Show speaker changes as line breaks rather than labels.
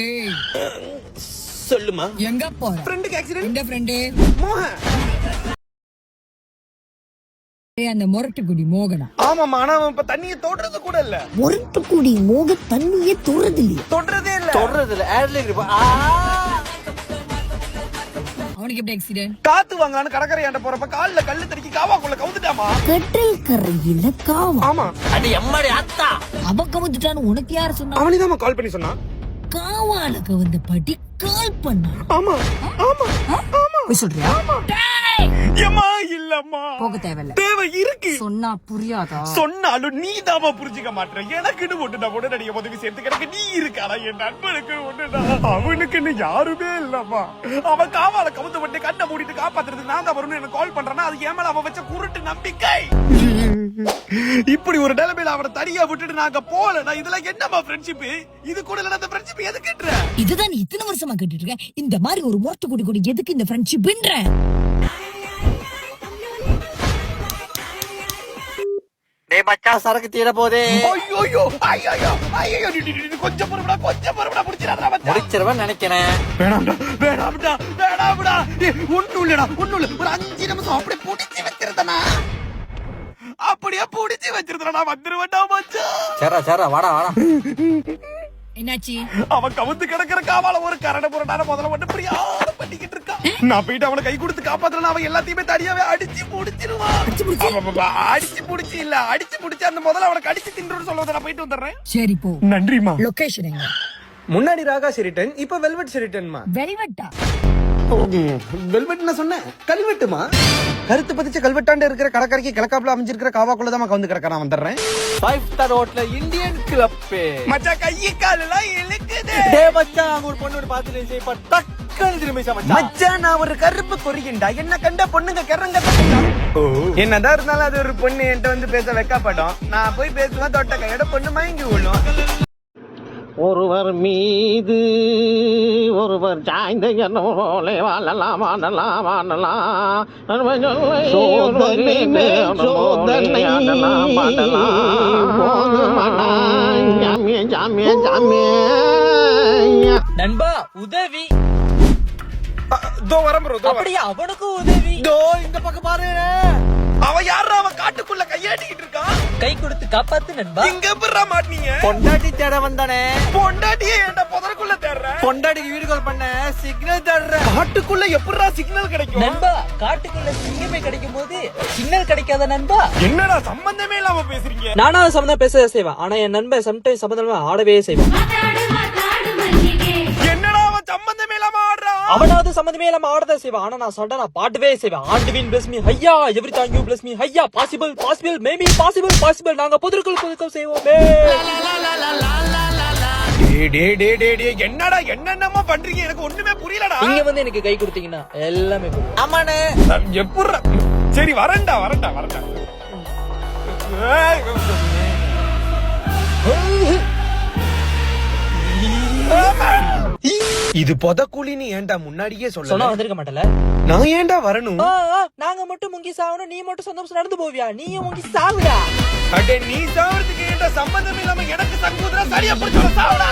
ஏய்
சொல்லுமா.
எங்க போற?
ஃப்ரெண்டுக்கு ஆக்சிடென்ட்.
இந்த ஃப்ரெண்டு
மோகன்.
அந்த முரட்டுக்குடி மோகனா.
ஆமாமா, ஆனா அவன் இப்ப தண்ணியை தொடுறது கூட இல்ல.
முரட்டுக்குடி மோக தண்ணியே தொடுறது இல்லையா?
தொடுறதே இல்ல.
தொடறது இல்ல, ஏர்ல இருக்கு.
அவனுக்கு எப்படி ஆக்சிடென்ட்?
காத்து வாங்கலான்னு கடற்கரையாண்ட போறப்ப கால்ல கல்லு தடுக்கி காவாக்குள்ள கவுந்துட்டாமா.
கடல் கரையில காவா.
ஆமா,
அடி எம்மாடி அத்தா.
அவ கவுந்துட்டான்னு உனக்கு யாரு சொன்னா?
அவனிதான் கால் பண்ணி சொன்னான்.
காவால கவுந்த பாட்டி கால் பண்ணா.
ஆமா ஆமா ஆமா.
போய் சொல்றியா?
ஏமா இல்லம்மா,
போக தேவையில்ல.
தேவை இருக்கு.
சொன்னா புரியாதா?
சொன்னாலும் நீ தாமா புரிஞ்சுக்க மாட்டேற. எனக்குன்னு ஒண்ணுடா உடனடிய உதவி சேர்த்து கிடக்கு நீ இருக்காடா. என் நண்பனுக்கு ஒண்ணுடா, அவனுக்குன்னு யாருமே இல்லம்மா. அவன் காவால கவுந்து விட்டு கண்ணை மூடிட்டு காப்பாத்துறதுக்கு நான் தான் வரணும்னு எனக்கு கால் பண்றானா, அது ஏன் மேல அவன் வச்ச குருட்டு நம்பிக்கை. இப்படி ஒரு நிலைமையில அவனை தனியா விட்டுட்டு நாங்க போலடா. இதெல்லாம் என்னமா ஃப்ரெண்ட்ஷிப்? இது கூட இல்ல, அந்த ஃப்ரெண்ட்ஷிப் எதுக்குன்ற?
இதுதான் நீ இத்தனை வருஷமா கேட்டுட்டு இருக்க. இந்த மாதிரி ஒரு முரட்டுக்குடி கூட எதுக்கு இந்த ஃப்ரெண்ட்ஷிப்ன்ற?
டேய் மச்சான், சரக்கு தீர போதே.
ஐயோ ஐயோ ஐயோ, கொஞ்சம் பொறுமைடா, கொஞ்சம் பொறுமைடா. முடிச்சிடாதடா மச்சான்.
முடிச்சிருவேன் நினைக்கிறேன்.
வேணாம்டா வேணாம்டா வேணாம்டா. ஒண்ணும் இல்லடா, ஒண்ணும் இல்ல. ஒரு 5 நிமிஷம் அப்படியே புடிச்சு வச்சிருந்தனா, அப்படியே புடிச்சு வச்சிருந்தனா வந்துருவேன்டா மச்சான்.
சரா வாடா வாடா.
என்னாச்சு?
அவன் கவுந்து கிடக்குற காவால ஒரு கரட புரடான முதல்ல மட்டும் பிரியாத பண்ணிக்கிட்டு இருக்கான். நான் போயிட்டு அவனை கை கொடுத்து காப்பாத்துறேன். அவன் எல்லாத்தையுமே தனியாவே அடிச்சு முடிச்சிருவான். அடிச்சு முடிச்சு இல்ல, அடிச்சு முடிச்சு அந்த முதல்ல அவனை கடிச்சு தின்றுன்னு சொல்லுவதை நான் போயிட்டு வந்துடுறேன்.
சரி போ.
நன்றிமா.
லொகேஷன் எங்க?
முன்னாடி ராகா ஷெரிட்டன், இப்ப வெல்வெட் ஷெரிட்டன்மா.
வெல்வெட்டா?
வெல்வெட் நான் சொன்னேன், கல்வெட்டுமா. கருத்து பதிச்ச கல்வெட்டாண்டு இருக்கிற கடற்கரைக்கு கிழக்காப்புல அமைஞ்சிருக்கிற காவாக்குள்ளதான் கவுந்து கிடக்க. நான் வந்துடுறேன்.
5 ஸ்டார் ஹோட்டல் இந்தியன் கிளப்.
மச்சா கையை காலெல்லாம் இழுக்குது.
டேய் மச்சான், அங்க ஒரு பொண்ணு பாத்துட்டு செய்ப்பா டக்கன்னு திரும்பி மச்சான்.
மச்சான் நான் ஒரு கருப்பு கொறியண்டா. என்ன கண்ட பொண்ணுங்க கறங்க. என்னதான் இருந்தாலும் அது ஒரு பொண்ணு என்கிட்ட வந்து பேச வைக்கப்படும். நான் போய் பேசுவேன், தொட்ட கையோட பொண்ணு மயங்கி விழும்.
ஒருவர் மீது ஒருவர் சாய்ந்த போலே வாழலாம் வாழலாம் வாழலாம். சோதனை சோதனை
நண்பா உதவி.
தோ வரேன் bro, தோ வரேன்.
அப்படியே அவனுக்கு உதவி.
தோ இந்த பக்கம் பாரு.
அவன் யாரா? அவன் காட்டுக்குள்ள கையாட்டிக்கிட்டு இருக்கான்.
கை கொடுத்து காப்பாத்து நண்பா.
இங்க எப்படிடா மாட்டீங்க?
பொண்டாட்டி தேட வந்தானே.
பொண்டாட்டியே ஏன்டா புதருக்குள்ள தேடுற?
பொண்டாட்டிக்கு வீடு கால் பண்ண சிக்னல் தேடுற.
காட்டுக்குள்ள எப்படிடா சிக்னல் கிடைக்கும்?
நண்பா காட்டுக்குள்ள சிங்கமே கிடைக்கும் போது சிக்னல் கிடைக்காத நண்பா.
என்னடா சம்பந்தமே இல்லாம பேசுறீங்க?
நானா சம்பந்தம் பேச செய்வேன், ஆனா என் நண்பன் சம்டைம்ஸ் சம்பந்தமா ஆடவே செய்வான்.
என்னடா அவன் சம்பந்தமே இல்லாம ஆடுறான்?
அவனாவது சம்பந்தமே இல்லாம ஆடதான் செய்வான், ஆனா நான் சடனா பாடவே செய்வேன். ஆண்டுவின் bless me ஐயா, everything you bless me ஐயா, possible possible maybe possible possible. நாங்க புதற்குள் செய்வோமே.
என்னடா என்னென்னமா பண்றீங்க? எனக்கு ஒண்ணுமே புரியலடா.
இங்க வந்து எனக்கு கை கொடுத்தீங்கன்னா எல்லாமே புரியும்.
ஆமாண்ணே.
எப்படிடா? சரி வரேன்டா வரேன்டா வரேன்டா. இது பொதக்குழின்னு ஏன்டா முன்னாடியே
சொன்னா
சொல்ல?
வந்திருக்க மாட்டல.
நான் ஏன்டா வரணும்?
நாங்க மட்டும் முங்கி சாவணும், நீ மட்டும் சந்தோஷம் நடந்து போவியா? நீயும் முங்கி சாவுடா.
அடே நீ சாவறதுக்கு ஏன்டா சம்பந்தம் இல்லாம எனக்கு சங்கூதரா சரியா பிடிச்சவன சாவுடா.